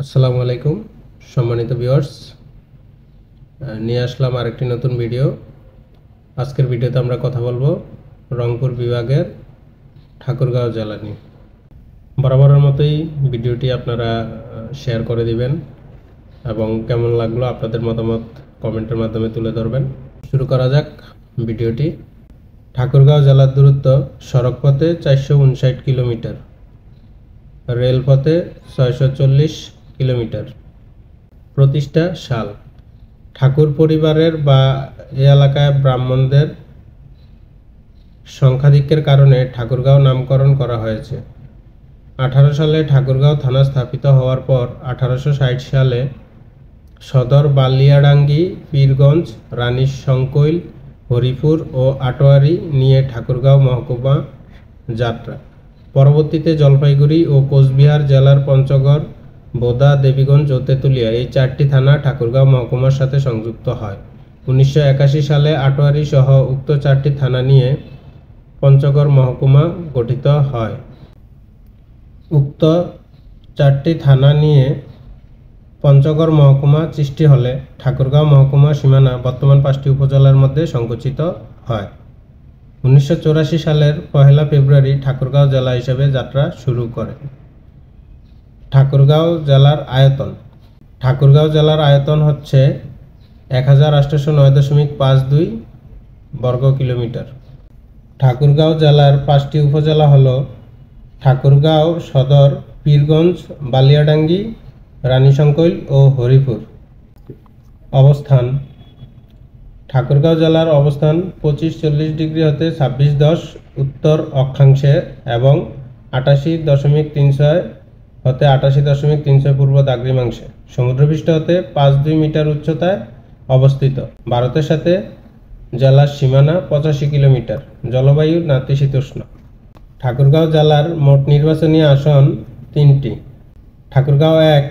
আসসালামু আলাইকুম সম্মানিত ভিউয়ার্স, নিয়ে আসলাম আরেকটি নতুন ভিডিও। আজকের ভিডিওতে আমরা কথা বলবো রংপুর বিভাগের ঠাকুরগাঁও জেলা নিয়ে। বরাবরের মতোই ভিডিওটি আপনারা শেয়ার করে দিবেন এবং কেমন লাগলো আপনাদের মতামত কমেন্টের মাধ্যমে তুলে ধরবেন। শুরু করা যাক ভিডিওটি। ঠাকুরগাঁও জেলার দূরত্ব সড়কপথে 459 কিলোমিটার, রেলপথে 640 কিলোমিটার। প্রতিষ্ঠা সাল। ঠাকুর পরিবারের বা এ এলাকায় ব্রাহ্মণদের সংখ্যাধিক্যের কারণে ঠাকুরগাঁও নামকরণ করা হয়েছে। 1800 সালে ঠাকুরগাঁও থানা স্থাপিত হওয়ার পর 1860 সালে সদর বালিয়াডাঙ্গি, পীরগঞ্জ, রানীশংকৈল, হরিপুর ও আটোয়ারী নিয়ে ঠাকুরগাঁও মহকুমা যাত্রা। পরবর্তীতে জলপাইগুড়ি ও কোচবিহার জেলার পঞ্চগড়, বোদা, দেবীগঞ্জ ও তেঁতুলিয়া এই 4টি থানা ঠাকুরগাঁও মহকুমার সাথে সংযুক্ত হয়। 1981 সালে আটোয়ারী সহ উক্ত 4টি থানা নিয়ে পঞ্চগড় মহকুমা গঠিত হয়। উক্ত 4টি থানা নিয়ে পঞ্চগড় মহকুমা সৃষ্টি হলে ঠাকুরগাঁও মহকুমার সীমানা বর্তমান 5টি উপজেলার মধ্যে সংকুচিত হয়। 1984 সালের 1 ফেব্রুয়ারি ঠাকুরগাঁও জেলা হিসেবে যাত্রা শুরু করে। ঠাকুরগাঁও জেলার আয়তন। ঠাকুরগাঁও জেলার আয়তন হচ্ছে 1809.52 বর্গ কিলোমিটার। ঠাকুরগাঁও জেলার 5টি উপজেলা হল ঠাকুরগাঁও সদর, পীরগঞ্জ, বালিয়াডাঙ্গি, রানীশংকৈল ও হরিপুর। অবস্থান। ঠাকুরগাঁও জেলার অবস্থান 2540 ডিগ্রি হতে 2610 উত্তর অক্ষাংশে এবং 88.36 হতে 88.36 পূর্ব দ্রাঘিমাংশে, সমুদ্রপৃষ্ঠ হতে 52 মিটার উচ্চতায় অবস্থিত। ভারতের সাথে জেলার সীমানা 85 কিলোমিটার। জলবায়ু নাতিশীতোষ্ণ। ঠাকুরগাঁও জেলার মোট নির্বাচনী আসন 3টি। ঠাকুরগাঁও 1,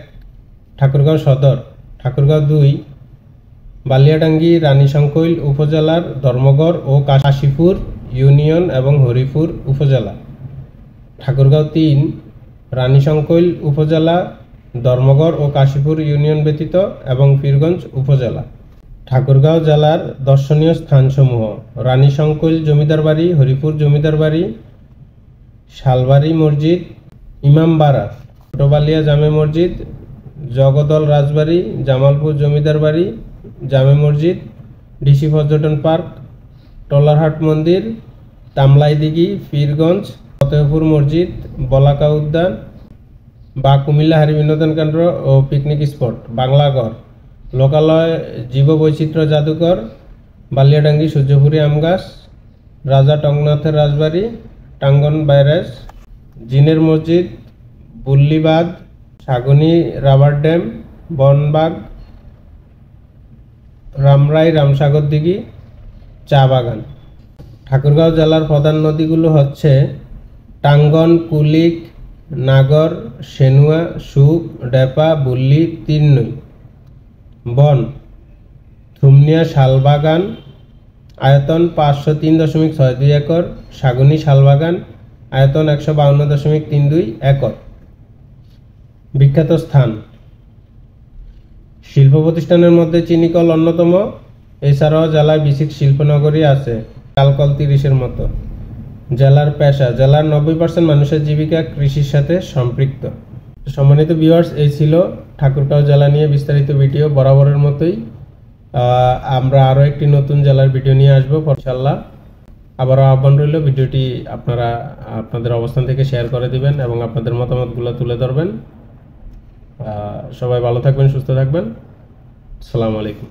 ঠাকুরগাঁও সদর, ঠাকুরগাঁও 2, বালিয়াডাঙ্গি, রানীশংকৈল উপজেলার ধর্মগড় ও কাশীপুর ইউনিয়ন এবং হরিপুর উপজেলা। ঠাকুরগাঁও 3, রানীশংকৈল উপজেলা, ধর্মগড় ও কাশীপুর ইউনিয়ন ব্যতীত এবং পীরগঞ্জ উপজেলা। ঠাকুরগাঁও জেলার দর্শনীয় স্থানসমূহ: রানীশংকৈল জমিদার বাড়ি, হরিপুর জমিদার বাড়ি, শালবাড়ি মসজিদ, ইমামবাড়া, ছোটবালিয়া জামে মসজিদ, জগদল রাজবাড়ি, জামালপুর জমিদার বাড়ি, জামে মসজিদ, ডিসি পর্যটন পার্ক, টলারহাট মন্দির, তামলাইদিঘি, পীরগঞ্জ, ফতেহপুর মসজিদ, বলাকা উদ্যান বা কুমিল্লা হারি বিনোদন কেন্দ্র ও পিকনিক স্পট, বাংলাঘর, লোকালয়, জীববৈচিত্র্য জাদুঘর, বালিয়াডাঙ্গি সূর্যপুরী আমগাছ, রাজা টংনাথের রাজবাড়ি, টাঙ্গন ব্যারেজ, জিনের মসজিদ, বুল্লিবাদ, সাগনি রাবার ড্যাম, বনবাগ, রামরাই রামসাগর দিঘি, চা বাগান। ঠাকুরগাঁও জেলার প্রধান নদীগুলো হচ্ছে টাঙ্গন, কুলিক, নাগর, সেনুয়া, সুক, ডেপা, বুল্লি, তিরনই। বন: থুমনিয়া শালবাগান, আয়তন 503.62 একর, সাগনি শালবাগান, আয়তন 152.32 একর। বিখ্যাত স্থান: শিল্প প্রতিষ্ঠানের মধ্যে চিনিকল অন্যতম। এছাড়াও জেলায় বিসিক শিল্পনগরী আছে, কালকল 30-এর মতো। জেলার পেশা: জেলার 90% মানুষের জীবিকা কৃষির সাথে সম্পৃক্ত। সম্মানিত ভিউয়ার্স, এই ছিল ঠাকুরগাঁও জেলা নিয়ে বিস্তারিত ভিডিও। বরাবরের মতোই আমরা আরও একটি নতুন জেলার ভিডিও নিয়ে আসবো ইনশাআল্লাহ। আবারও আহ্বান রইল, ভিডিওটি আপনারা আপনাদের অবস্থান থেকে শেয়ার করে দিবেন এবং আপনাদের মতামতগুলো তুলে ধরবেন। সবাই ভালো থাকবেন, সুস্থ থাকবেন। আসসালামু আলাইকুম।